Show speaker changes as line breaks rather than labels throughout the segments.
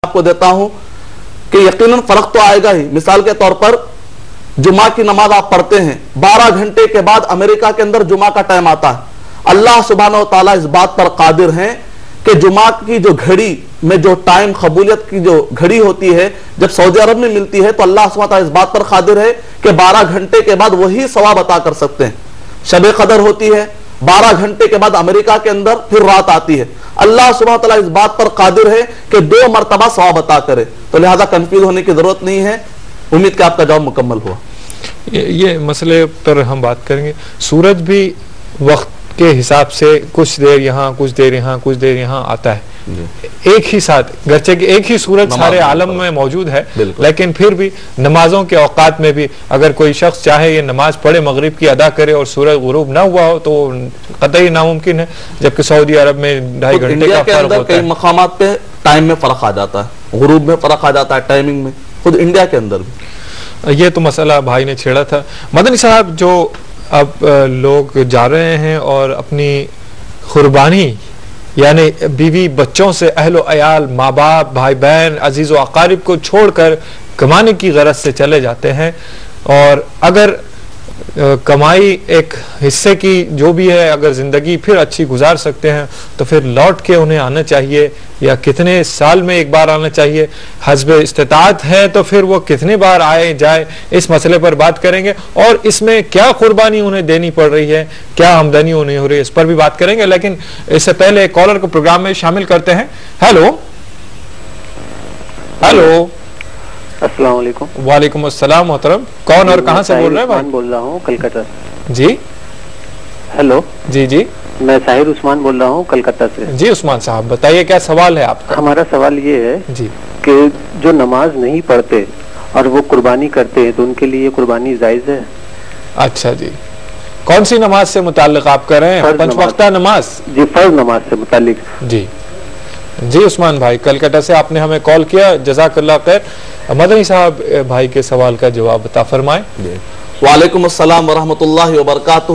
آپ کو دیتا ہوں کہ یقیناً فرق تو آئے گا ہی. مثال کے طور پر جمعہ کی نماز آپ پڑھتے ہیں, 12 گھنٹے کے بعد امریکہ کے اندر جمعہ کا ٹائم آتا ہے. اللہ سبحانہ و تعالیٰ اس بات پر قادر ہیں کہ جمعہ کی جو گھڑی میں جو ٹائم قبولیت کی جو گھڑی ہوتی ہے جب سعودی عرب میں ملتی ہے تو اللہ سبحانہ و تعالیٰ اس بات پر قادر ہے کہ 12 گھنٹے کے بعد وہی ثواب عطا کر سکتے ہیں. شب قدر ہوتی ہے 12 گھنٹے کے بعد امریکہ کے اندر پھر رات آتی ہے. اللہ سبحانہ و تعالیٰ اس بات پر قادر ہے کہ 2 مرتبہ ثواب عطا کرے, تو لہذا کنفیوز ہونے کی ضرورت نہیں ہے. امید کہ آپ کا جواب مکمل ہوا.
یہ مسئلے پر ہم بات کریں گے. سورج بھی وقت کے حساب سے کچھ دیر یہاں کچھ دیر یہاں کچھ دیر یہاں آتا ہے, ایک ہی ساتھ, گرچہ کہ ایک ہی سورج سارے عالم میں موجود ہے, لیکن پھر بھی نمازوں کے اوقات میں بھی اگر کوئی شخص چاہے یہ نماز پڑھے مغرب کی ادا کرے اور سورج غروب نہ ہوا ہو تو قطعی ناممکن ہے, جبکہ سعودی عرب میں 2.5 گھنٹے کا فرق ہوتا ہے.
کئی مقامات پہ ٹائم میں فرق آ جاتا ہے, غروب میں فرق آ جاتا ہے, ٹائمنگ میں, خود انڈیا کے اندر بھی.
یہ تو مسئلہ بھائی نے چھیڑا تھا. مدنی صاحب, جو اب لوگ جا رہے ہیں اور اپنی قربانی یعنی بیوی بچوں سے, اہل و عیال, ماں باپ, بھائی بہن, عزیز و اقارب کو چھوڑ کر کمانے کی غرض سے چلے جاتے ہیں, اور اگر کمائی ایک حصے کی جو بھی ہے اگر زندگی پھر اچھی گزار سکتے ہیں تو پھر لوٹ کے انہیں آنا چاہیے, یا کتنے سال میں ایک بار آنا چاہیے, حسب استطاعت ہے تو پھر وہ کتنے بار آئے جائے, اس مسئلے پر بات کریں گے. اور اس میں کیا قربانی انہیں دینی پڑ رہی ہے, کیا آمدنی انہیں ہو رہی ہے, اس پر بھی بات کریں گے. لیکن اس سے پہلے ایک کالر کو پروگرام میں شامل کرتے ہیں. ہیلو ہیلو,
السلام علیکم.
وعلیکم السلام محترم, کون اور کہاں سے بول رہے ہیں بھائی؟
بول رہا ہوں کلکتہ.
جی
ہیلو.
جی جی,
میں طاہر عثمان بول رہا ہوں کلکتہ سے.
جی عثمان صاحب بتائیے کیا سوال ہے آپ کا؟
ہمارا سوال یہ ہے
جی
کہ جو نماز نہیں پڑھتے اور وہ قربانی کرتے ہیں تو ان کے لیے قربانی جائز ہے؟
اچھا جی, کون سی نماز سے متعلق آپ کر رہے ہیں؟ 5 وقتہ نماز؟
جی فرض نماز سے متعلق.
جی جی عثمان بھائی کلکتہ سے آپ نے ہمیں کال کیا, جزاک اللہ خیر. مدنی صاحب بھائی کے سوال کا جواب عطا فرمائیں.
وعلیکم السلام ورحمۃ اللہ وبرکاتہ.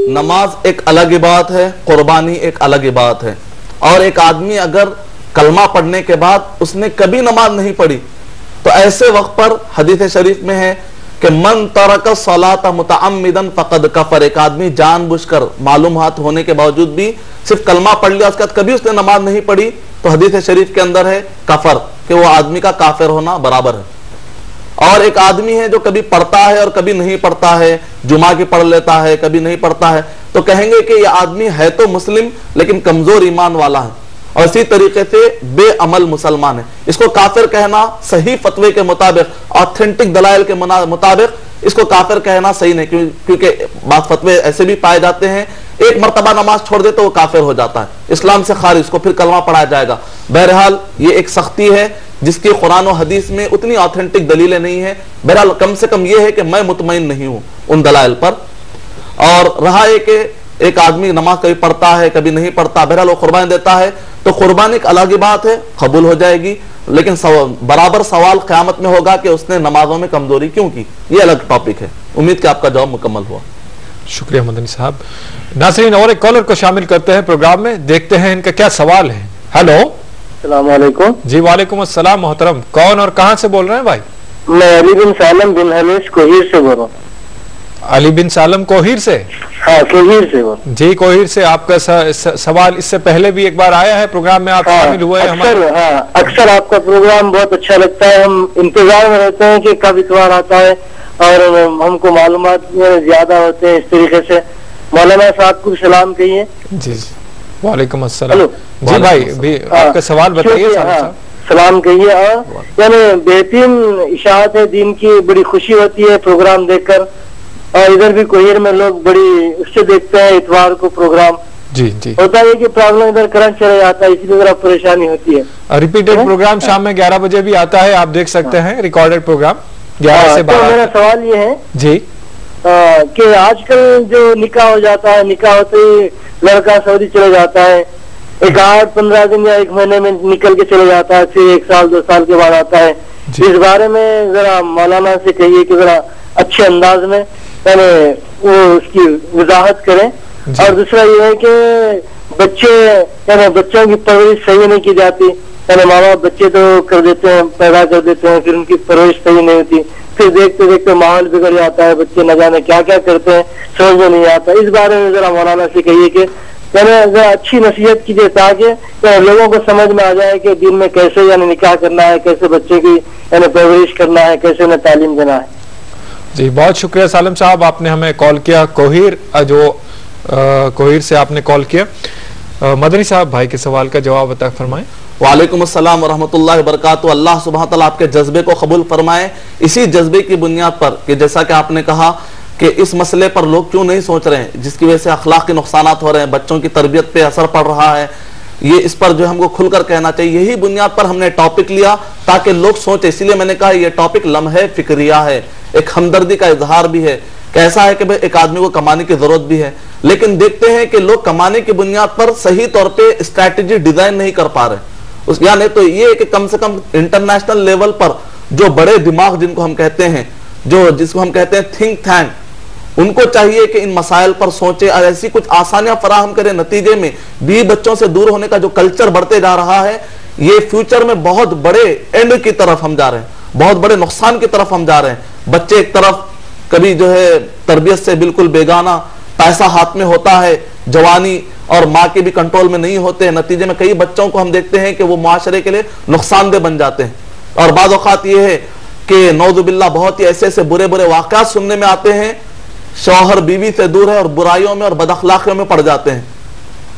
نماز ایک الگ بات ہے, قربانی ایک الگ بات ہے. اور ایک آدمی اگر کلمہ پڑھنے کے بعد اس نے کبھی نماز نہیں پڑھی تو ایسے وقت پر حدیث شریف میں ہے کہ من ترک الصلاۃ متعمدا فقد کفر. ایک آدمی جان بوجھ کر معلومات ہونے کے باوجود بھی صرف کلمہ پڑھ لیا, اس کے بعد کبھی اس نے نماز نہیں پڑھی تو حدیث شریف کے اندر ہے کفر, کہ وہ آدمی کا کافر ہونا برابر ہے. اور ایک آدمی ہے جو کبھی پڑھتا ہے اور کبھی نہیں پڑھتا ہے, جمعہ کی پڑھ لیتا ہے کبھی نہیں پڑھتا ہے, تو کہیں گے کہ یہ آدمی ہے تو مسلم لیکن کمزور ایمان والا ہے, اور اسی طریقے سے بے عمل مسلمان ہے. اس کو کافر کہنا صحیح فتوے کے مطابق, آتھینٹک دلائل کے مطابق اس کو کافر کہنا صحیح نہیں, کیونکہ بعض فتوے ایسے بھی پائے جاتے ہیں ایک مرتبہ نماز چھوڑ دے تو وہ کافر ہو جاتا ہے, اسلام سے خارج, اس کو پھر کلمہ پڑھایا جائے گا. بہرحال یہ ایک سختی ہے جس کی قرآن و حدیث میں اتنی آتھینٹک دلیلیں نہیں ہیں. بہرحال کم سے کم یہ ہے کہ میں مطمئن نہیں ہوں ان دلائل پر. اور رہا ہے کہ ایک آدمی نماز کبھی پڑھتا ہے کبھی نہیں پڑھتا, بہرحال وہ قربانی دیتا ہے تو قربانی ایک الگ بات ہے, قبول ہو جائے گی, لیکن برابر سوال قیامت میں ہوگا کہ اس نے نمازوں میں کمزوری کیوں کی. یہ الگ ٹاپک ہے. امید کہ آپ کا جواب مکمل ہوا.
شکریہ مدنی صاحب. ناظرین اور ایک کالر کو شامل کرتے ہیں پروگرام میں, دیکھتے ہیں ان کا کیا سوال ہے. ہیلو
السلام علیکم.
جی وعلیکم السلام محترم, کون اور کہاں سے بول رہے ہیں بھائی؟
میں علی بن سالم بن حمیش کوہیر سے بول رہا ہوں.
علی بن سالم کوہیر سے؟
ہاں کوہیر سے.
جی کوہیر سے. آپ کا سوال اس سے پہلے بھی ایک بار آیا ہے پروگرام میں, آپ شامل ہوئے ہیں.
اکثر آپ کا پروگرام بہت اچھا لگتا ہے, ہم انتظار میں رہتے ہیں کہ کب اتوار آتا ہے اور ہم کو معلومات زیادہ ہوتے ہیں. اس طریقے سے مولانا صاحب کو سلام کہیے.
جی وعلیکم السلام. جی بھائی آپ کا سوال بتائیے.
سلام کہیے. یعنی بہترین اشاعت ہے دین کی, بڑی خوشی ہوتی ہے پروگرام دیکھ کر, اور ادھر بھی کوہیر میں لوگ بڑی اس سے دیکھتے ہیں اتوار کو پروگرام.
جی جی,
ہوتا ہے کہ پرابلم ادھر کرنٹ چلا جاتا ہے, اس لیے ذرا پریشانی ہوتی ہے.
ریپیٹڈ پروگرام شام میں 11 بجے بھی آتا ہے, آپ دیکھ سکتے ہیں ریکارڈڈ پروگرام 11 سے 12.
میرا سوال یہ ہے
جی
کہ آج کل جو نکاح ہو جاتا ہے, نکاح ہوتے ہی لڑکا سعودی چلے جاتا ہے, ایک 8-15 دن یا 1 مہینے میں نکل کے چلے جاتا ہے, پھر 1 سال 2 سال کے بعد آتا ہے. اس بارے میں ذرا مولانا سے کہیے کہ ذرا اچھے انداز میں یعنی وہ اس کی وضاحت کریں. اور دوسرا یہ ہے کہ بچے یعنی بچوں کی پرورش صحیح نہیں کی جاتی, यानी माँ बाप बच्चे तो कर देते हैं, पैदा कर देते हैं, फिर उनकी परवरिश सही नहीं होती, फिर देखते देखते माहौल बिगड़ जाता है, बच्चे न जाने क्या क्या करते हैं, समझ में नहीं आता। इस बारे में जरा मौलाना से कहिए कि यानी जरा अच्छी नसीहत कीजिए ताकि लोगों को समझ में आ जाए कि दिन में कैसे यानी निकाह करना है, कैसे बच्चे की यानी परवरिश करना है, कैसे उन्हें तालीम देना है।
जी बहुत शुक्रिया सालिम साहब, आपने हमें कॉल किया कोहिर कोहिर से आपने कॉल किया। मदनी साहब भाई के सवाल का जवाब अता फरमाएं।
वालेकुम अस्सलाम व रहमतुल्लाहि व बरकातहू। अल्लाह सुब्हानहू तआला आपके जज्बे को कबूल फरमाए। इसी जज्बे की बुनियाद पर कि जैसा कि आपने कहा कि इस मसले पर लोग क्यों नहीं सोच रहे हैं, जिसकी वजह से अखलाक के नुकसानात हो रहे हैं, बच्चों की तरबियत पे असर पड़ रहा है, ये इस पर जो हमको खुलकर कहना चाहिए। यही बुनियाद पर हमने टॉपिक लिया ताकि लोग सोचे। इसीलिए मैंने कहा ये टॉपिक लम्हे फिक्रिया है, एक हमदर्दी का इजहार भी है। कैसा है कि भाई एक आदमी को कमाने की जरूरत भी है, लेकिन देखते हैं कि लोग कमाने की बुनियाद पर सही तौर पे स्ट्रैटेजी डिजाइन नहीं कर पा रहे। यानी तो ये कि कम से कम इंटरनेशनल लेवल पर जो बड़े दिमाग जिनको हम कहते हैं, जिसको हम कहते हैं थिंक टैंक, उनको चाहिए कि इन मसाइल पर सोचे और ऐसी कुछ आसानियां फराहम करें। नतीजे में बीवी बच्चों से दूर होने का जो कल्चर बढ़ते जा रहा है, ये फ्यूचर में बहुत बड़े एंड की तरफ हम जा रहे हैं, बहुत बड़े नुकसान की तरफ हम जा रहे हैं। बच्चे एक तरफ कभी जो है तरबियत से बिल्कुल बेगाना, पैसा हाथ में होता है, जवानी और माँ के भी कंट्रोल में नहीं होते हैं। नतीजे में कई बच्चों को हम देखते हैं कि वो मुआशरे के लिए नुकसानदेह बन जाते हैं। और बाद औक़ात ये है कि नौज़ुबिल्लाह बहुत ही ऐसे ऐसे बुरे बुरे वाक़यात सुनने में आते हैं, शौहर बीवी से दूर है और बुराइयों में और बदअखलाकियों में पड़ जाते हैं।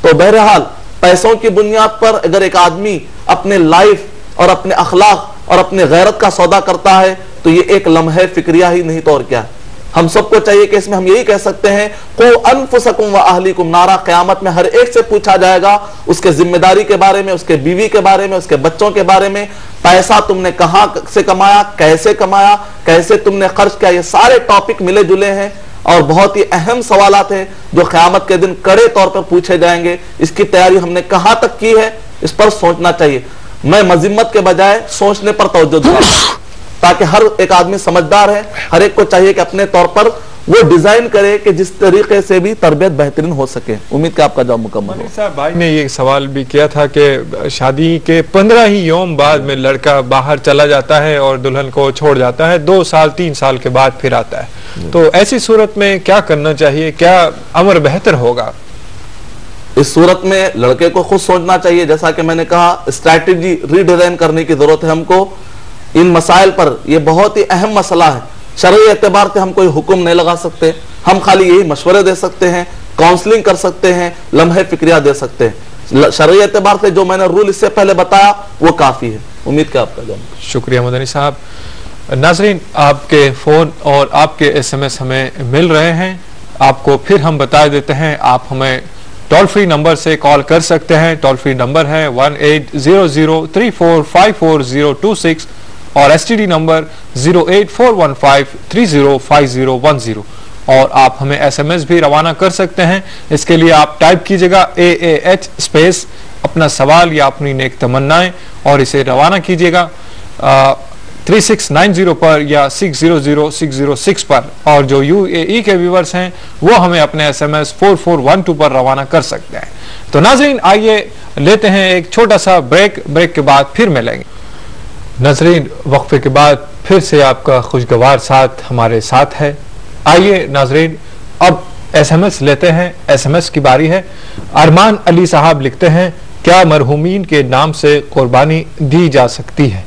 तो बहरहाल पैसों की बुनियाद पर अगर एक आदमी अपने लाइफ और अपने अखलाक और अपने गैरत का सौदा करता है तो ये एक लम्हे फिक्रिया ही नहीं तो और क्या। हम सबको चाहिए कि इसमें हम यही कह सकते हैं को अनफुसकुम व अहलीकुम नारा। क़यामत में हर एक से पूछा जाएगा उसके जिम्मेदारी के बारे में, उसके बीवी के बारे में, उसके बच्चों के बारे में। पैसा तुमने कहां से कमाया, कैसे तुमने खर्च किया, ये सारे टॉपिक मिले जुले हैं और बहुत ही अहम सवालात हैं जो क़यामत के दिन कड़े तौर पर पूछे जाएंगे। इसकी तैयारी हमने कहां तक की है, इस पर सोचना चाहिए। मैं मज़म्मत के बजाय सोचने पर तवज्जो दूंगा ताकि हर एक आदमी समझदार है। हर एक को चाहिए कि अपने तौर पर वो डिजाइन करे कि जिस तरीके से भी तरबियत बेहतरीन हो सके। उम्मीद कि आपका जवाब मुकम्मल हो।
साहब भाई ने ये सवाल भी किया था कि शादी के 15 ही यौम बाद में लड़का बाहर चला जाता है और दुल्हन को छोड़ जाता है, 2 साल 3 साल के बाद फिर आता है। तो ऐसी सूरत में क्या करना चाहिए, क्या अमर बेहतर होगा?
इस सूरत में लड़के को खुद सोचना चाहिए। जैसा कि मैंने कहा, स्ट्रैटेजी रीडिजाइन करने की जरूरत है हमको इन मसाइल पर। यह बहुत ही अहम मसला है। शरई एतबार से हम कोई हुक्म नहीं लगा सकते, हम खाली यही मशवरे दे सकते हैं, काउंसलिंग कर सकते हैं, लम्हे फिक्रिया दे सकते हैं। शरई एतबार से जो मैंने रूल इससे पहले बताया वो काफी है। उम्मीद का आपका जवाब।
शुक्रिया मदनी साहब। नाज़रीन, आपके फोन और आपके SMS हमें मिल रहे हैं। आपको फिर हम बता देते हैं, आप हमें टोल फ्री नंबर से कॉल कर सकते हैं। टोल फ्री नंबर है 180034544026 और STD नंबर 08415305010। और आप हमें SMS भी रवाना कर सकते हैं। इसके लिए आप टाइप कीजिएगा AAH स्पेस अपना सवाल या अपनी नेक तमन्नाएं और इसे रवाना कीजिएगा 3690 पर या 600606 पर। और जो UAE के व्यूवर्स हैं वो हमें अपने SMS 4412 पर रवाना कर सकते हैं। तो नाज़रीन, आइए लेते हैं एक छोटा सा ब्रेक के बाद फिर मिलेंगे। नाज़रीन, वक्फे के बाद फिर से आपका खुशगवार साथ हमारे साथ है। आइए नाज़रीन, अब SMS लेते हैं। SMS की बारी है। अरमान अली साहब लिखते हैं, क्या मरहूमीन के नाम से कुर्बानी दी जा सकती है?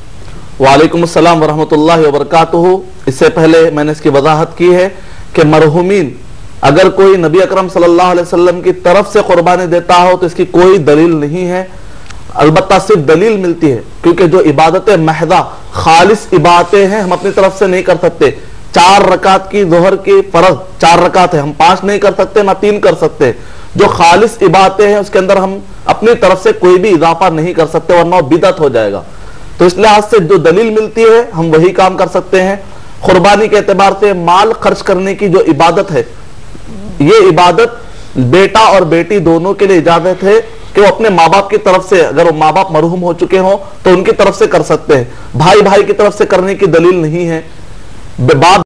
वालेकुम अस्सलाम वरहमतुल्लाहि वबरकातुहू। इससे पहले मैंने इसकी वजाहत की है कि मरहूमीन अगर कोई नबी अकरम सल्लल्लाहु अलैहि वसल्लम की तरफ से कुर्बानी देता हो तो इसकी कोई दलील नहीं है। अलबत्ता सिर्फ दलील मिलती है क्योंकि जो इबादत महदा खालिस इबादतें हैं हम अपनी तरफ से नहीं कर सकते। 4 रकात की ज़ोहर की फर्ज 4 रकात है, हम 5 नहीं कर सकते, ना 3 कर सकते। जो खालिस इबादतें हैं उसके अंदर हम अपनी तरफ से कोई भी इजाफा नहीं कर सकते वरना बिदअत हो जाएगा। तो इस लिहाज से जो दलील मिलती है हम वही काम कर सकते हैं। कुर्बानी के एतबार से माल खर्च करने की जो इबादत है, ये इबादत बेटा और बेटी दोनों के लिए इजाजत है कि वो अपने माँ बाप की तरफ से, अगर वो माँ बाप मरहूम हो चुके हो तो उनकी तरफ से कर सकते हैं। भाई भाई की तरफ से करने की दलील नहीं है। बाप